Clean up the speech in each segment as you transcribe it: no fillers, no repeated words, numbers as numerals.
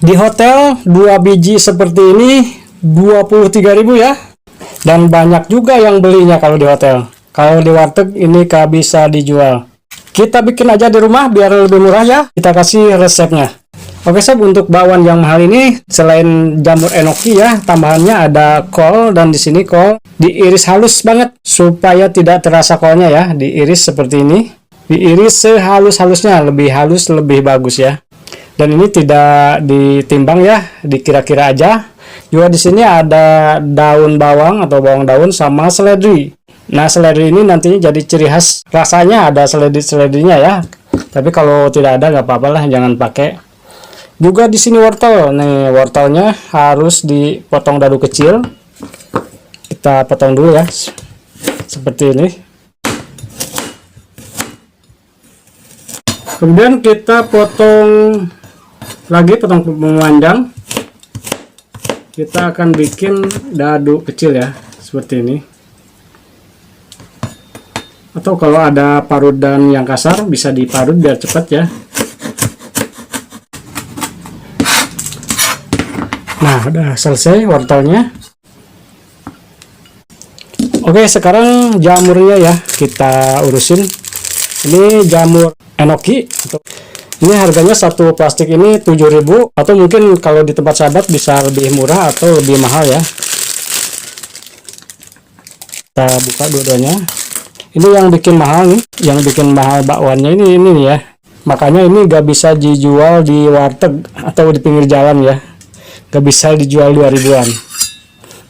Di hotel 2 biji seperti ini 23.000 ya. Dan banyak juga yang belinya kalau di hotel. Kalau di warteg ini bisa dijual. Kita bikin aja di rumah biar lebih murah ya. Kita kasih resepnya. Oke sob, untuk bakwan yang mahal ini selain jamur enoki ya, tambahannya ada kol, dan di sini kol diiris halus banget supaya tidak terasa kolnya ya. Diiris seperti ini. Diiris sehalus-halusnya, lebih halus lebih bagus ya. Dan ini tidak ditimbang ya, dikira-kira aja. Juga di sini ada daun bawang atau bawang daun sama seledri. Nah, seledri ini nantinya jadi ciri khas, rasanya ada seledri-seledrinya ya. Tapi kalau tidak ada nggak apa-apa lah, jangan pakai. Juga di sini wortel. Nih, wortelnya harus dipotong dadu kecil. Kita potong dulu ya. Seperti ini. Kemudian kita potong lagi, potong memanjang. Kita akan bikin dadu kecil ya, seperti ini. Atau kalau ada parudan yang kasar bisa diparut biar cepat ya. Nah, udah selesai wortelnya. Oke, sekarang jamurnya ya kita urusin. Ini jamur enoki. Ini harganya satu plastik ini 7.000, atau mungkin kalau di tempat sahabat bisa lebih murah atau lebih mahal ya. Kita buka dua-duanya. Ini yang bikin mahal nih, yang bikin mahal bakwannya ini ya. Makanya ini gak bisa dijual di warteg atau di pinggir jalan ya. Gak bisa dijual 2.000-an.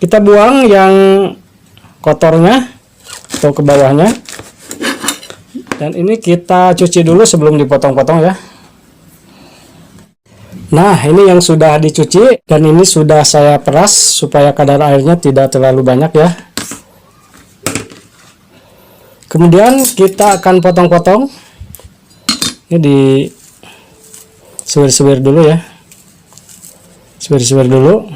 Kita buang yang kotornya atau ke bawahnya. Dan ini kita cuci dulu sebelum dipotong-potong ya. Nah, ini yang sudah dicuci dan ini sudah saya peras supaya kadar airnya tidak terlalu banyak ya. Kemudian kita akan potong-potong. Ini di sewer-sewer dulu ya. Sewer-sewer dulu.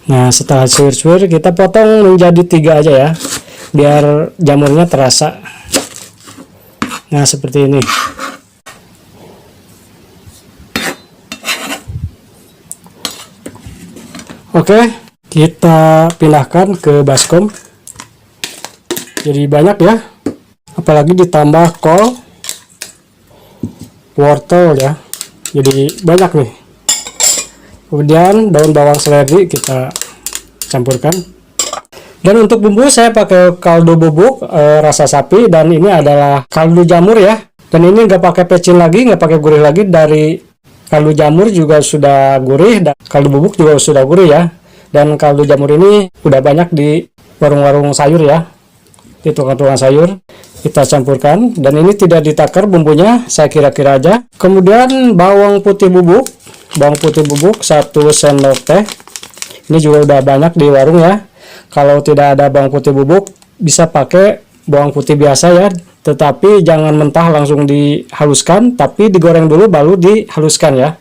Nah, setelah sewer-sewer kita potong menjadi 3 aja ya. Biar jamurnya terasa. Nah, seperti ini. Oke, kita pindahkan ke baskom. Jadi banyak ya, apalagi ditambah kol, wortel ya, jadi banyak nih. Kemudian daun bawang seledri kita campurkan. Dan untuk bumbu saya pakai kaldu bubuk rasa sapi, dan ini adalah kaldu jamur ya. Dan ini nggak pakai pecin lagi, nggak pakai gurih lagi. Dari kaldu jamur juga sudah gurih, dan kaldu bubuk juga sudah gurih ya. Dan kaldu jamur ini udah banyak di warung-warung sayur ya, di tukang-tukang sayur. Kita campurkan, dan ini tidak ditakar bumbunya, saya kira-kira aja. Kemudian bawang putih bubuk 1 sendok teh. Ini juga udah banyak di warung ya. Kalau tidak ada bawang putih bubuk bisa pakai bawang putih biasa ya, tetapi jangan mentah langsung dihaluskan, tapi digoreng dulu baru dihaluskan ya,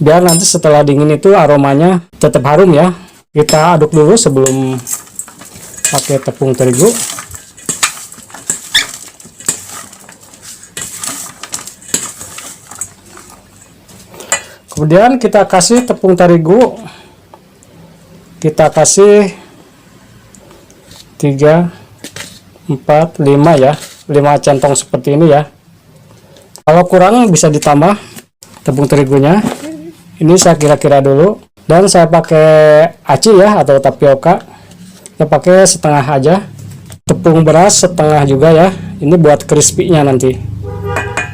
biar nanti setelah dingin itu aromanya tetap harum ya. Kita aduk dulu sebelum pakai tepung terigu. Kemudian kita kasih tepung terigu, kita kasih 3, 4, 5 ya, 5 centong seperti ini ya. Kalau kurang bisa ditambah tepung terigunya. Ini saya kira-kira dulu. Dan saya pakai aci ya, atau tapioka. Saya pakai setengah aja. Tepung beras setengah juga ya. Ini buat crispy-nya nanti.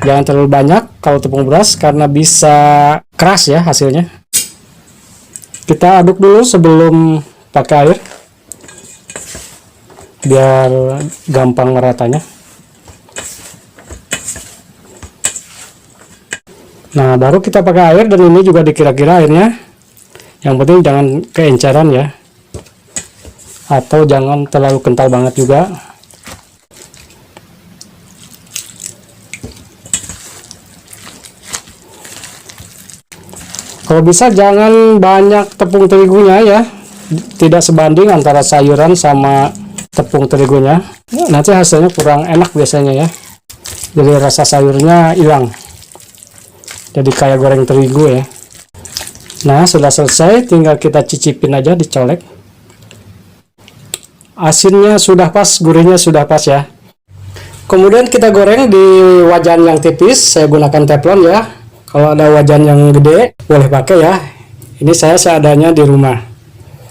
Jangan terlalu banyak kalau tepung beras karena bisa keras ya hasilnya. Kita aduk dulu sebelum pakai air, biar gampang meratanya. Nah, baru kita pakai air, dan ini juga dikira-kira airnya. Yang penting jangan keenceran ya, atau jangan terlalu kental banget juga. Kalau bisa jangan banyak tepung terigunya ya, tidak sebanding antara sayuran sama tepung terigunya. Nanti hasilnya kurang enak biasanya ya. Jadi rasa sayurnya hilang. Jadi kayak goreng terigu ya. Nah, sudah selesai, tinggal kita cicipin aja, dicolek. Asinnya sudah pas, gurihnya sudah pas ya. Kemudian kita goreng di wajan yang tipis, saya gunakan teflon ya. Kalau ada wajan yang gede, boleh pakai ya. Ini saya seadanya di rumah.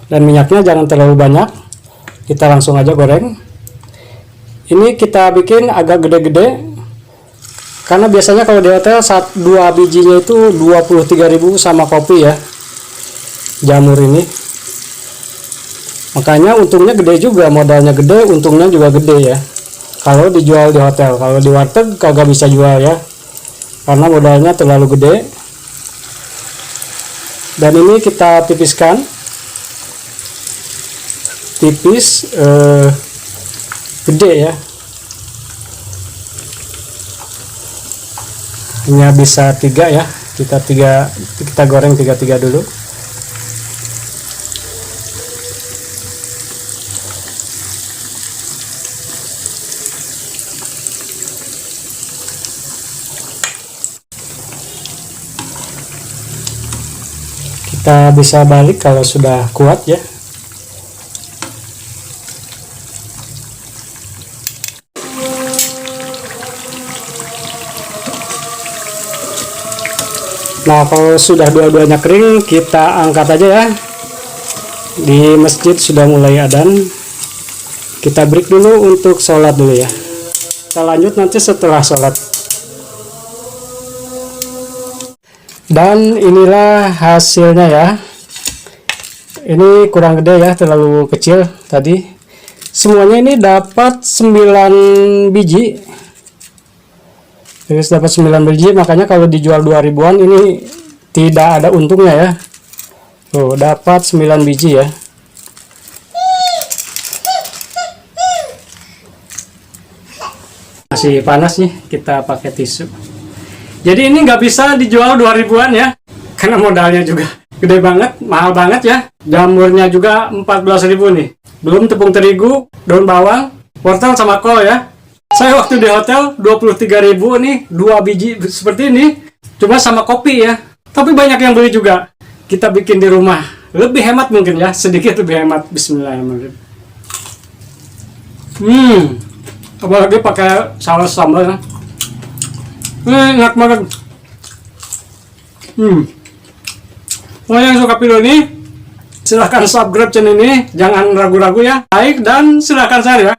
Dan minyaknya jangan terlalu banyak. Kita langsung aja goreng. Ini kita bikin agak gede-gede. Karena biasanya kalau di hotel 2 bijinya itu 23.000 sama kopi ya. Jamur ini. Makanya untungnya gede juga, modalnya gede, untungnya juga gede ya. Kalau dijual di hotel, kalau di warteg kagak bisa jual ya. Karena modalnya terlalu gede. Dan ini kita tipiskan. Tipis gede ya. Ini bisa 3 ya. Kita goreng 3 dulu. Kita bisa balik kalau sudah kuat ya. Nah, kalau sudah dua-duanya kering, kita angkat aja ya. Di masjid sudah mulai adzan. Kita break dulu untuk sholat dulu ya. Kita lanjut nanti setelah sholat. Dan inilah hasilnya ya. Ini kurang gede ya, terlalu kecil tadi. Semuanya ini dapat 9 biji. Jadi dapat 9 biji, makanya kalau dijual 2.000-an ini tidak ada untungnya ya. Tuh, dapat 9 biji ya. Masih panas nih, kita pakai tisu. Jadi ini nggak bisa dijual 2.000-an ya, karena modalnya juga gede banget, mahal banget ya. Jamurnya juga 14.000 nih. Belum tepung terigu, daun bawang, wortel sama kol ya. Saya waktu di hotel 23.000 nih, 2 biji seperti ini, cuma sama kopi ya. Tapi banyak yang beli juga. Kita bikin di rumah, lebih hemat mungkin ya, sedikit lebih hemat. Bismillahirrahmanirrahim. Apalagi pakai saus sambal. Enak banget. Mau yang suka video ini, silahkan subscribe channel ini, jangan ragu-ragu ya. Like dan silahkan share ya.